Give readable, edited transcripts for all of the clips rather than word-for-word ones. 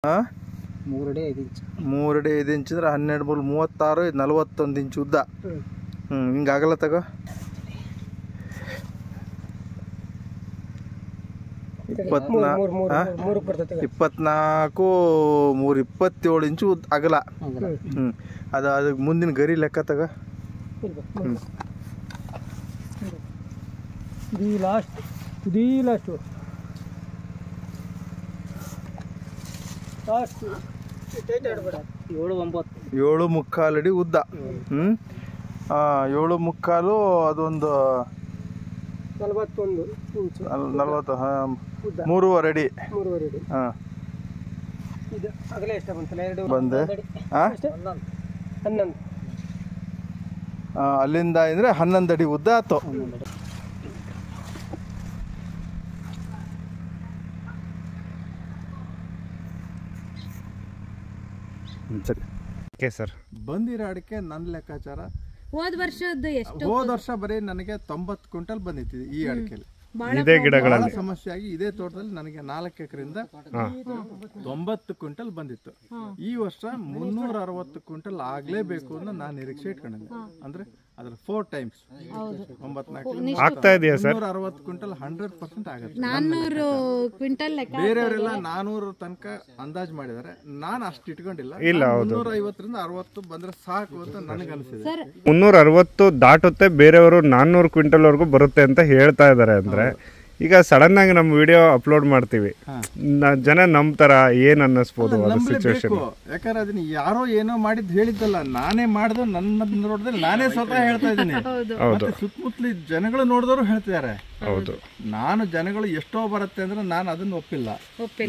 3 ಅಡಿ 5 ಇಂಚ್ 3 ಅಡಿ 5 ಇಂಚ್ ಅಂದ್ರೆ 12 ಬಲ್ 36 ಇದು 41 ಇಂಚ್ ಉದ್ದ. ಹಿಂಗೆ ಆಗಲ್ಲ ತಗೋ. 24 3 27 ಇಂಚು ಅಗಲ. ಅದು ಮುಂದಿನ ಗರಿ ಲೆಕ್ಕ ತಗ. ಲಾಸ್ಟ್ 7.25 ಅಡಿ ಉದ್ದ. 7.25 ಅದೊಂದು 41 ಇಂಚು 3.5 ಅಡಿ. ಹಾಂ ಇದು ಅಗಲ ಎಷ್ಟು ಬಂತಲ್ಲ? ಬಂದೆ 11 ಅಲ್ಲಿಂದ ಅಂದರೆ 11 ಅಡಿ ಉದ್ದ ಆಯ್ತು. ಸರಿ ಓಕೆ ಸರ್. ಬಂದಿರೋ ಅಡಿಕೆ ನನ್ನ ಲೆಕ್ಕಾಚಾರ ಹೋದ ವರ್ಷ ಬರೀ ನನಗೆ 90 ಕ್ವಿಂಟಲ್ ಬಂದಿತ್ತು ಈ ಅಡಿಕೆಲಿ. ಇದೇ ಗಿಡಗಳಲ್ಲಿ ಸಮಸ್ಯೆ ಆಗಿ ಇದೇ ತೋಟದಲ್ಲಿ ನನಗೆ 4 ಎಕರೆಯಿಂದ 90 ಕ್ವಿಂಟಲ್ ಬಂದಿತ್ತು. ಈ ವರ್ಷ 360 ಕ್ವಿಂಟಲ್ ಆಗ್ಲೇಬೇಕು ಅನ್ನೋ ನಾನು ನಿರೀಕ್ಷೆ ಇಟ್ಕೊಂಡಿದ್ದೆ. ಅಂದ್ರೆ ಅದ್ರ 4 ಟೈಮ್ಸ್ 94 ಆಗ್ತಾ ಇದೆಯಾ ಸರ್? 360 ಕ್ವಿಂಟಲ್ 100% ಆಗುತ್ತೆ. 400 ಕ್ವಿಂಟಲ್ ಬೇರೆಯವರೆಲ್ಲ 400 ತನಕ ಅಂದಾಜ್ ಮಾಡಿದ್ದಾರೆ. ನಾನು ಅಷ್ಟು ಇಟ್ಕೊಂಡಿಲ್ಲ. 350ರಿಂದ 60 ಬಂದ್ರೆ ಸಾಕು ಅಂತ ನನಗೆ ಅನಿಸಿದೆ. 360 ದಾಟುತ್ತೆ, ಬೇರೆಯವರು 400 ಕ್ವಿಂಟಲ್ ವರೆಗೂ ಬರುತ್ತೆ ಅಂತ ಹೇಳ್ತಾ ಇದ್ದಾರೆ. ಅಂದ್ರೆ ಈಗ ಸಡನ್ ಆಗಿ ನಮ್ಮ ವಿಡಿಯೋ ಅಪ್ಲೋಡ್ ಮಾಡ್ತೀವಿ, ಜನ ನಂಬ್ತಾರ, ಏನ್ ಅನ್ನಿಸ್ಬೋದು ಸಿಚುವೇಶನ್? ಯಾಕಂದ್ರೆ ಅದನ್ನ ಯಾರೋ ಏನೋ ಮಾಡಿದ್ ಹೇಳಿದ್ದಲ್ಲ, ನಾನೇ ಮಾಡ್ದು ನನ್ನ ನೋಡಿದ್ರೆ ನಾನೇ ಸ್ವತಃ ಹೇಳ್ತಾ ಇದ್ದೀನಿ. ಸುತ್ತಮುತ್ತಲ ಜನಗಳು ನೋಡಿದವರು ಹೇಳ್ತಿದ್ದಾರೆ. ಹೌದು, ನಾನು ಜನಗಳು ಎಷ್ಟೋ ಬರುತ್ತೆ ಅಂದ್ರೆ ನಾನು ಅದನ್ನ ಒಪ್ಪಿಲ್ಲ.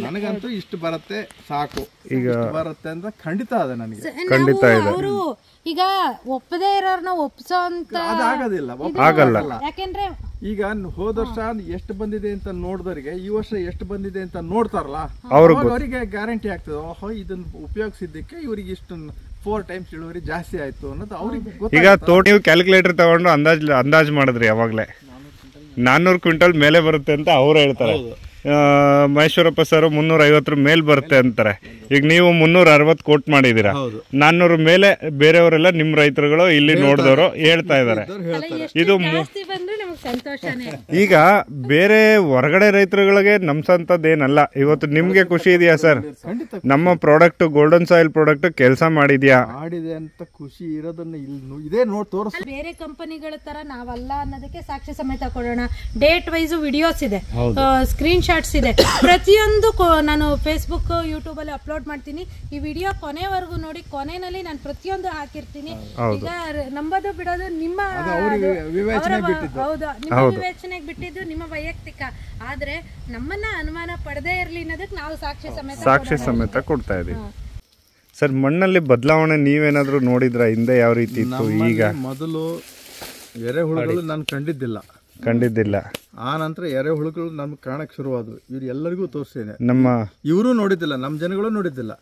ನನಗಂತೂ ಇಷ್ಟು ಬರುತ್ತೆ ಸಾಕು, ಈಗ ಬರುತ್ತೆ ಅಂತ ಖಂಡಿತ ಅದ ನನಗೆ. ಖಂಡಿತ ಇದೆ. ಈಗ ಒಪ್ಪದೇ ಇರೋರ್ನ ಒಪ್ಸೋ ಅಂತ ಅದಾಗೋದಿಲ್ಲ, ಆಗಲ್ಲ. ಯಾಕೆಂದ್ರೆ ಈಗ ಹೋದ ವರ್ಷ ಎಷ್ಟು ಬಂದಿದೆ ಅಂತ ನೋಡಿದವರಿಗೆ ಈ ವರ್ಷ ಎಷ್ಟು ಬಂದಿದೆ ಅಂತ ನೋಡ್ತಾರಲ್ಲ, ಅವರಿಗೆ ಗ್ಯಾರಂಟಿ ಆಗ್ತದೆ. ಓಹೋ, ಇದನ್ನ ಉಪಯೋಗಿಸಿದ್ದಕ್ಕೆ ಇವ್ರಿಗೆ ಇಷ್ಟು 4 ಟೈಮ್ಸ್ ಇಳುವರಿ ಜಾಸ್ತಿ ಆಯ್ತು ಅನ್ನೋದು ಅವ್ರಿಗೆ. ಈಗ ತೋಟ ನೀವು ಕ್ಯಾಲ್ಕುಲೇಟರ್ ತಗೊಂಡು ಅಂದಾಜ್ ಮಾಡಿದ್ರಿ, ಯಾವಾಗ್ಲೇ 400 ಕ್ವಿಂಟಲ್ ಮೇಲೆ ಬರುತ್ತೆ ಅಂತ ಅವ್ರು ಹೇಳ್ತಾರೆ. ಮಹೇಶ್ವರಪ್ಪ ಸರ್ 350 ಮೇಲೆ ಬರುತ್ತೆ ಅಂತಾರೆ. ಈಗ ನೀವು 360 ಕೋಟ್ ಮಾಡಿದೀರಾ, 400 ಮೇಲೆ ಬೇರೆಯವರೆಲ್ಲ ನಿಮ್ ರೈತರುಗಳು ಇಲ್ಲಿ ನೋಡಿದವರು ಹೇಳ್ತಾ ಇದಾರೆ. ಇದು ಈಗ ಬೇರೆ ಹೊರಗಡೆ ರೈತರುಗಳಿಗೆ ನಮ್ಸಂತದ್ದೇನಲ್ಲ. ಇವತ್ತು ನಿಮ್ಗೆ ಖುಷಿ ಇದೆಯಾ ಸರ್? ನಮ್ಮ ಪ್ರಾಡಕ್ಟ್ ಗೋಲ್ಡನ್ ಸಾಯಿಲ್ ಪ್ರಾಡಕ್ಟ್ ಕೆಲಸ ಮಾಡಿದ್ಯಾ? ಮಾಡಿದೆ ಅಂತ ಖುಷಿ ಇರೋದನ್ನ ಇದೇ ನೋಡಿ ತೋರಿಸ್. ಬೇರೆ ಕಂಪನಿಗಳ ತರ ನಾವಲ್ಲ ಅನ್ನೋದಕ್ಕೆ ಸಾಕ್ಷ್ಯ ಸಮೇತ ಕೊಡೋಣ. ಡೇಟ್ ವೈಸ್ ವಿಡಿಯೋಸ್ ಇದೆ, ಸ್ಕ್ರೀನ್ ಶಾಟ್ಸ್ ಇದೆ, ಪ್ರತಿಯೊಂದು ನಾನು ಫೇಸ್ಬುಕ್ ಯೂಟ್ಯೂಬ್ ಅಲ್ಲಿ ಅಪ್ಲೋಡ್ ಮಾಡ್ತೀನಿ. ಈ ವಿಡಿಯೋ ಕೊನೆವರೆಗೂ ನೋಡಿ, ಕೊನೆಯಲ್ಲಿ ನಾನು ಪ್ರತಿಯೊಂದು ಹಾಕಿರ್ತೀನಿ. ಈಗ ನಂಬೋದು ಬಿಡೋದು ನಿಮ್ಮ ಹೌದು, ನಿಮ್ಮ ವಿವೇಚನೆಗೆ ಬಿಟ್ಟಿದ್ದು, ನಿಮ್ಮ ವೈಯಕ್ತಿಕ. ಆದ್ರೆ ನಮ್ಮನ್ನ ಅನುಮಾನ ಪಡದೇ ಇರ್ಲಿ ಅನ್ನೋದಕ್ಕೆ ನಾವು ಸಾಕ್ಷ್ಯ ಸಮೇತ ಕೊಡ್ತಾ ಇದೀವಿ. ಸರ್, ಮಣ್ಣಲ್ಲಿ ಬದಲಾವಣೆ ನೀವೇನಾದ್ರೂ ನೋಡಿದ್ರ? ಹಿಂದೆ ಯಾವ ರೀತಿ ಇತ್ತು? ಈಗ ಮೊದಲು ಎರೆಹುಳುಗಳು ನಾನು ಕಂಡಿದ್ದಿಲ್ಲ. ಆ ನಂತರ ಎರೆಹುಳುಗಳು ನಮ್ಗೆ ಕಾಣಕ್ ಶುರುವಾದ್ವು. ಇವ್ರು ಎಲ್ಲರಿಗೂ ತೋರಿಸ್ತೇನೆ. ಇವರು ನೋಡಿದ್ದಿಲ್ಲ, ನಮ್ಮ ಜನಗಳು ನೋಡಿದ್ದಿಲ್ಲ.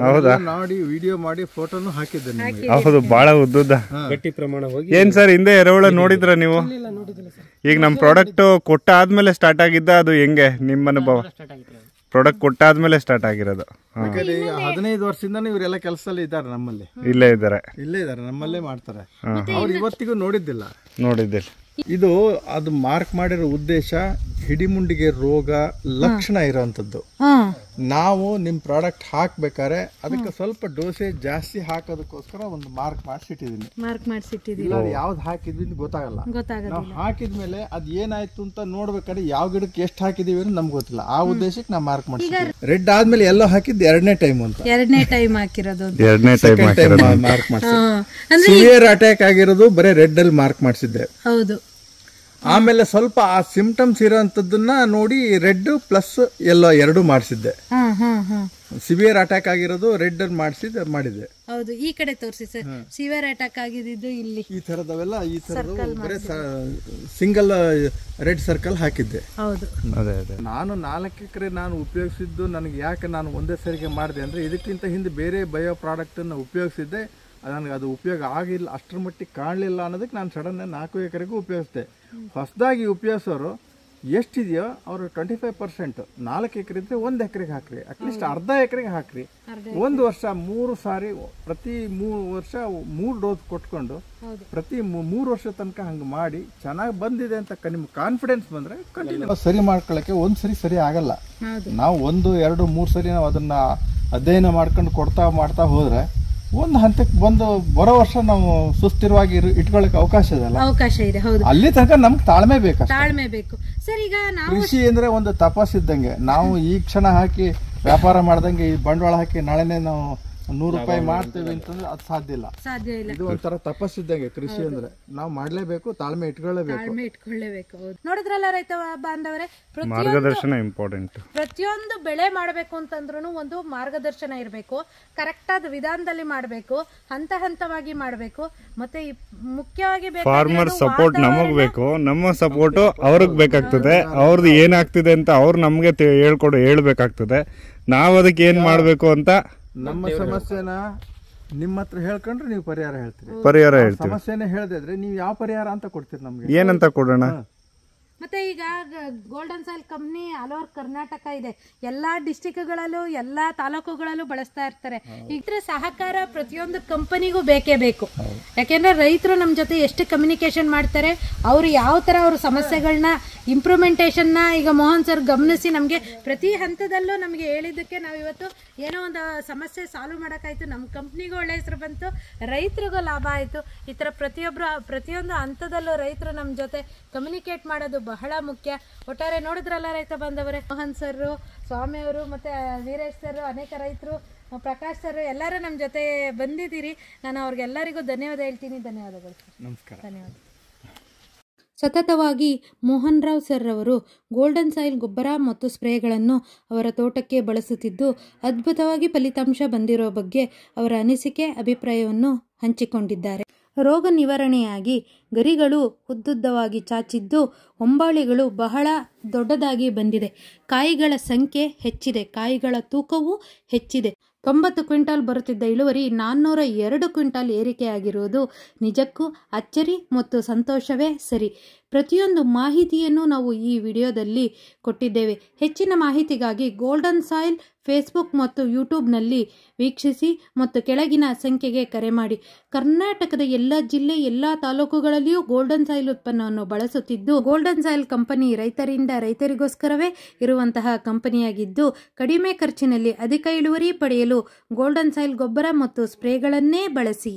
ಹೌದಾ? ನೋಡಿ ವಿಡಿಯೋ ಮಾಡಿ ಫೋಟೋನು ಹಾಕಿದ್ದೇನೆ. ಹೌದು, ಬಹಳ ಉದ್ದ ಗಟ್ಟಿ ಪ್ರಮಾಣ ಹೋಗಿ. ಏನ್ ಸರ್, ಹಿಂದೆ ಎರೆಹುಳ ನೋಡಿದ್ರ ನೀವು? ಈಗ ನಮ್ ಪ್ರಾಡಕ್ಟ್ ಕೊಟ್ಟ ಆದ್ಮೇಲೆ ಸ್ಟಾರ್ಟ್ ಆಗಿದ್ದ ಅದು ಹೆಂಗೆ ನಿಮ್ಮ ಅನುಭವ? ಪ್ರಾಡಕ್ಟ್ ಕೊಟ್ಟಾದ್ಮೇಲೆ ಸ್ಟಾರ್ಟ್ ಆಗಿರೋದು. 15 ವರ್ಷದಿಂದ ಇವರೆಲ್ಲ ಕೆಲಸದಲ್ಲಿ ಇದ್ದಾರೆ, ನಮ್ಮಲ್ಲಿ ಇಲ್ಲೇ ಇದ್ದಾರೆ ನಮ್ಮಲ್ಲೇ ಮಾಡ್ತಾರೆ. ಅವ್ರು ಇವತ್ತಿಗೂ ನೋಡಿದ್ದಿಲ್ಲ. ಇದು ಅದು ಮಾರ್ಕ್ ಮಾಡಿರೋ ಉದ್ದೇಶ ಹಿಡಿಮುಂಡಿಗೆ ರೋಗ ಲಕ್ಷಣ ಇರೋಂಥದ್ದು. ನಾವು ನಿಮ್ ಪ್ರಾಡಕ್ಟ್ ಹಾಕ್ಬೇಕಾದ್ರೆ ಅದಕ್ಕೆ ಸ್ವಲ್ಪ ಡೋಸೇಜ್ ಜಾಸ್ತಿ ಹಾಕೋದಕ್ಕೋಸ್ಕರ ಒಂದು ಮಾರ್ಕ್ ಮಾಡಿಸಿಟ್ಟಿದ್ದೀನಿ. ಯಾವ್ದು ಹಾಕಿದ್ವಿ ಅಂತ ಗೊತ್ತಾಗಲ್ಲ. ನಾವು ಹಾಕಿದ್ಮೇಲೆ ಅದ್ ಏನಾಯ್ತು ಅಂತ ನೋಡ್ಬೇಕಾದ್ರೆ ಯಾವ ಗಿಡಕ್ಕೆ ಎಷ್ಟು ಹಾಕಿದೀವಿ ಅಂತ ನಮ್ಗೆ ಗೊತ್ತಿಲ್ಲ. ಆ ಉದ್ದೇಶಕ್ಕೆ ನಾವು ಮಾರ್ಕ್ ಮಾಡ್ತೀವಿ. ರೆಡ್ ಆದ್ಮೇಲೆ ಎಲ್ಲೋ ಹಾಕಿದ್ದು 2ನೇ ಟೈಮ್ ಅಂತ. 2ನೇ ಟೈಮ್ ಹಾಕಿರೋದು, ಮಾರ್ಕ್ ಮಾಡಿಸಿದ್ದೆ. ಸಿವಿಯರ್ ಅಟ್ಯಾಕ್ ಆಗಿರೋದು ಬರೀ ರೆಡ್ ಅಲ್ಲಿ ಮಾರ್ಕ್ ಮಾಡಿಸಿದ್ದೆ. ಹೌದು. ಆಮೇಲೆ ಸ್ವಲ್ಪ ಆ ಸಿಂಪ್ಟಮ್ಸ್ ಇರೋಂಥದ್ದನ್ನ ನೋಡಿ ರೆಡ್ ಪ್ಲಸ್ ಎಲ್ಲೋ 2 ಮಾಡಿಸಿದ್ದೆ. ಸಿವಿಯರ್ ಅಟ್ಯಾಕ್ ಆಗಿರೋದು ರೆಡ್ ಅಲ್ಲಿ ಮಾಡಿದೆ. ಹೌದು, ಈ ಕಡೆ ತೋರಿಸಿ ಸರ್. ಸಿವಿಯರ್ ಅಟ್ಯಾಕ್ ಆಗಿದ್ದು ಇಲ್ಲಿ ಈ ತರದವೆಲ್ಲ, ಈ ತರದ್ದು ಬರೀ ಸಿಂಗಲ್ ರೆಡ್ ಸರ್ಕಲ್ ಹಾಕಿದ್ದೆ. ಹೌದು. ನಾನು 4 ಎಕರೆ ನಾನು ಉಪಯೋಗಿಸಿದ್ದು ನನಗೆ ಯಾಕೆ ನಾನು ಒಂದೇ ಸರಿಗೆ ಮಾಡಿದೆ ಅಂದ್ರೆ, ಇದಕ್ಕಿಂತ ಹಿಂದೆ ಬೇರೆ ಬಯೋ ಪ್ರಾಡಕ್ಟ್ ಅನ್ನು ಉಪಯೋಗಿಸಿದ್ದೆ. ನನಗೆ ಅದು ಉಪಯೋಗ ಆಗಿಲ್ಲ, ಅಷ್ಟರ ಮಟ್ಟಿಗೆ ಕಾಣಲಿಲ್ಲ ಅನ್ನೋದಕ್ಕೆ ನಾನು ಸಡನ್ 4 ಎಕರೆಗೂ ಉಪಯೋಗಿಸಿದೆ. ಹೊಸದಾಗಿ ಉಪಯೋಗಿಸೋರು ಎಷ್ಟಿದೆಯೋ ಅವರು 25% 4 ಎಕರೆ ಇದ್ರೆ 1 ಎಕರೆಗೆ ಹಾಕ್ರಿ, ಅಟ್ಲೀಸ್ಟ್ ಅರ್ಧ ಎಕರೆಗೆ ಹಾಕ್ರಿ. 1 ವರ್ಷ 3 ಸಾರಿ ಪ್ರತಿ 3 ವರ್ಷ 3 ಡೋಸ್ ಕೊಟ್ಕೊಂಡು ಪ್ರತಿ 3 ವರ್ಷ ತನಕ ಹಂಗೆ ಮಾಡಿ ಚೆನ್ನಾಗಿ ಬಂದಿದೆ ಅಂತ ನಿಮ್ಗೆ ಕಾನ್ಫಿಡೆನ್ಸ್ ಬಂದ್ರೆ ಕಂಟಿನ್ಯೂ ಸರಿ ಮಾಡ್ಕೊಳ್ಳೋಕೆ ಒಂದ್ಸರಿ ಸರಿ ಆಗಲ್ಲ. ನಾವು 1, 2, 3 ಸರಿ ನಾವು ಅದನ್ನ ಅಧ್ಯಯನ ಮಾಡ್ಕೊಂಡು ಮಾಡ್ತಾ ಹೋದ್ರೆ ಒಂದು ಹಂತಕ್ಕೆ ಬಂದು ಬರೋ ವರ್ಷ ನಾವು ಸುಸ್ಥಿರವಾಗಿ ಇಟ್ಕೊಳ್ಳಕ್ಕೆ ಅವಕಾಶ ಇದೆ. ಹೌದು, ಅಲ್ಲಿ ತನಕ ನಮ್ಗೆ ತಾಳ್ಮೆ ಬೇಕು ಸರ್. ಈಗ ಕೃಷಿ ಅಂದ್ರೆ ಒಂದು ತಪಸ್ಸಿದ್ದಂಗೆ. ನಾವು ಈ ಕ್ಷಣ ಹಾಕಿ ವ್ಯಾಪಾರ ಮಾಡ್ದಂಗೆ ಈ ಬಂಡವಾಳ ಹಾಕಿ ನಾಳೆನೆ ನಾವು 100 ರೂಪಾಯಿ ಮಾಡ್ತೇವೆ ಅಂತಂದ್ರೆ ಅದು ಸಾಧ್ಯ ಇಲ್ಲ. ಇದು ಒಂಥರ ತಪಸ್ಸಿದ್ದಂಗೆ ಕೃಷಿ ಅಂದ್ರೆ. ನಾವು ಮಾಡ್ಲೇಬೇಕು, ತಾಳ್ಮೆ ಇಟ್ಕೊಳ್ಳೇಬೇಕು. ನೋಡಿದ್ರಲ್ಲ ರೈತ ಬಾಂಧವರೇ, ಮಾರ್ಗದರ್ಶನ ಇಂಪಾರ್ಟೆಂಟ್. ಪ್ರತಿಯೊಂದು ಬೆಳೆ ಮಾಡಬೇಕು ಅಂತಂದ್ರೂ ಒಂದು ಮಾರ್ಗದರ್ಶನ ಇರಬೇಕು, ಕರೆಕ್ಟ್ ಆದ ವಿಧಾನದಲ್ಲಿ ಮಾಡಬೇಕು, ಹಂತವಾಗಿ ಮಾಡಬೇಕು. ಮತ್ತೆ ಮುಖ್ಯವಾಗಿ ಫಾರ್ಮರ್ ಸಪೋರ್ಟ್ ನಮಗ್ ಬೇಕು, ನಮ್ಮ ಸಪೋರ್ಟ್ ಅವ್ರಿಗೆ ಬೇಕಾಗ್ತದೆ. ಅವ್ರದ್ದು ಏನಾಗ್ತಿದೆ ಅಂತ ಅವ್ರು ನಮ್ಗೆ ಹೇಳ್ಬೇಕಾಗ್ತದೆ. ನಾವ್ ಅದಕ್ಕೆ ಏನ್ ಮಾಡ್ಬೇಕು ಅಂತ ನಮ್ಮ ಸಮಸ್ಯೆನ ನಿಮ್ಮ ಹತ್ರ ಹೇಳ್ಕೊಂಡ್ರೆ ನೀವು ಪರಿಹಾರ ಹೇಳ್ತೀರಿ. ಸಮಸ್ಯೆನೇ ಹೇಳ್ದಿದ್ರೆ ನೀವು ಯಾವ ಪರಿಹಾರ ಅಂತ ಕೊಡ್ತೀರಿ ನಮ್ಗೆ? ಏನಂತ ಕೊಡೋಣ? ಮತ್ತೆ ಈಗ golden soil company all over Karnataka ಇದೆ, ಎಲ್ಲಾ ಡಿಸ್ಟಿಕ್ಗಳಲ್ಲೂ ಎಲ್ಲಾ ತಾಲೂಕುಗಳಲ್ಲೂ ಬಳಸ್ತಾ ಇರ್ತಾರೆ. ಇದ್ರ ಸಹಕಾರ ಪ್ರತಿಯೊಂದು ಕಂಪನಿಗೂ ಬೇಕೇ ಬೇಕು. ಯಾಕೆಂದ್ರೆ ರೈತರು ನಮ್ಮ ಜೊತೆ ಎಷ್ಟು ಕಮ್ಯುನಿಕೇಶನ್ ಮಾಡ್ತಾರೆ, ಅವ್ರು ಯಾವ ತರ ಅವ್ರ ಸಮಸ್ಯೆಗಳನ್ನ ಇಂಪ್ರೂವ್ಮೆಂಟೇಷನ್ ನ ಈಗ ಮೋಹನ್ ಸರ್ ಗಮನಿಸಿ ನಮ್ಗೆ ಪ್ರತಿ ಹಂತದಲ್ಲೂ ನಮ್ಗೆ ಹೇಳಿದ್ದಕ್ಕೆ ನಾವು ಇವತ್ತು ಏನೋ ಒಂದು ಸಮಸ್ಯೆ ಸಾಲ್ವ್ ಮಾಡಕ್ಕಾಯ್ತು. ನಮ್ಮ ಕಂಪ್ನಿಗೂ ಒಳ್ಳೆ ಹೆಸರು ಬಂತು, ರೈತರಿಗೂ ಲಾಭ ಆಯ್ತು. ಈ ತರ ಪ್ರತಿಯೊಂದು ಹಂತದಲ್ಲೂ ರೈತರು ನಮ್ಮ ಜೊತೆ ಕಮ್ಯುನಿಕೇಟ್ ಮಾಡೋದು ಬಹಳ ಮುಖ್ಯ. ಒಟ್ಟಾರೆ ನೋಡಿದ್ರಲ್ಲ ರೈತ ಬಾಂಧವರೇ, ಮೋಹನ್ ಸರ್, ಸ್ವಾಮಿ ಅವರು, ಮತ್ತೆ ವೀರೇಶ್ ಸರ್, ಅನೇಕ ರೈತರು, ಪ್ರಕಾಶ್ ಸರ್ ಎಲ್ಲರೂ ನಮ್ಮ ಜೊತೆ ಬಂದಿದ್ದೀರಿ. ನಾನು ಅವ್ರಿಗೆಲ್ಲರಿಗೂ ಧನ್ಯವಾದ ಹೇಳ್ತೀನಿ. ಧನ್ಯವಾದಗಳು. ನಮಸ್ಕಾರ. ಧನ್ಯವಾದ. ಸತತವಾಗಿ ಮೋಹನ್ ರಾವ್ ಸರ್ ಅವರು ಗೋಲ್ಡನ್ ಸಾಯಿಲ್ ಗೊಬ್ಬರ ಮತ್ತು ಸ್ಪ್ರೇಗಳನ್ನು ಅವರ ತೋಟಕ್ಕೆ ಬಳಸುತ್ತಿದ್ದು ಅದ್ಭುತವಾಗಿ ಫಲಿತಾಂಶ ಬಂದಿರೋ ಬಗ್ಗೆ ಅವರ ಅನಿಸಿಕೆ ಅಭಿಪ್ರಾಯವನ್ನು ಹಂಚಿಕೊಂಡಿದ್ದಾರೆ. ರೋಗ ನಿವಾರಣೆಯಾಗಿ ಗರಿಗಳು ಉದ್ದುದ್ದವಾಗಿ ಚಾಚಿದ್ದು, ಹೊಂಬಾಳಿಗಳು ಬಹಳ ದೊಡ್ಡದಾಗಿ ಬಂದಿದೆ. ಕಾಯಿಗಳ ಸಂಖ್ಯೆ ಹೆಚ್ಚಿದೆ, ಕಾಯಿಗಳ ತೂಕವೂ ಹೆಚ್ಚಿದೆ. 90 ಕ್ವಿಂಟಾಲ್ ಬರುತ್ತಿದ್ದ ಇಳುವರಿ 402 ಕ್ವಿಂಟಾಲ್ ಏರಿಕೆಯಾಗಿರುವುದು ನಿಜಕ್ಕೂ ಅಚ್ಚರಿ ಮತ್ತು ಸಂತೋಷವೇ ಸರಿ. ಪ್ರತಿಯೊಂದು ಮಾಹಿತಿಯನ್ನು ನಾವು ಈ ವಿಡಿಯೋದಲ್ಲಿ ಕೊಟ್ಟಿದ್ದೇವೆ. ಹೆಚ್ಚಿನ ಮಾಹಿತಿಗಾಗಿ ಗೋಲ್ಡನ್ ಸಾಯಿಲ್ ಫೇಸ್ಬುಕ್ ಮತ್ತು ಯೂಟ್ಯೂಬ್ನಲ್ಲಿ ವೀಕ್ಷಿಸಿ ಮತ್ತು ಕೆಳಗಿನ ಸಂಖ್ಯೆಗೆ ಕರೆ ಮಾಡಿ. ಕರ್ನಾಟಕದ ಎಲ್ಲ ಜಿಲ್ಲೆ, ಎಲ್ಲ ತಾಲೂಕುಗಳಲ್ಲಿಯೂ ಗೋಲ್ಡನ್ ಸಾಯಿಲ್ ಉತ್ಪನ್ನವನ್ನು ಬಳಸುತ್ತಿದ್ದು, ಗೋಲ್ಡನ್ ಸಾಯಿಲ್ ಕಂಪನಿ ರೈತರಿಂದ ರೈತರಿಗೋಸ್ಕರವೇ ಇರುವಂತಹ ಕಂಪನಿಯಾಗಿದ್ದು, ಕಡಿಮೆ ಖರ್ಚಿನಲ್ಲಿ ಅಧಿಕ ಇಳುವರಿ ಪಡೆಯಲು ಗೋಲ್ಡನ್ ಸಾಯಿಲ್ ಗೊಬ್ಬರ ಮತ್ತು ಸ್ಪ್ರೇಗಳನ್ನೇ ಬಳಸಿ.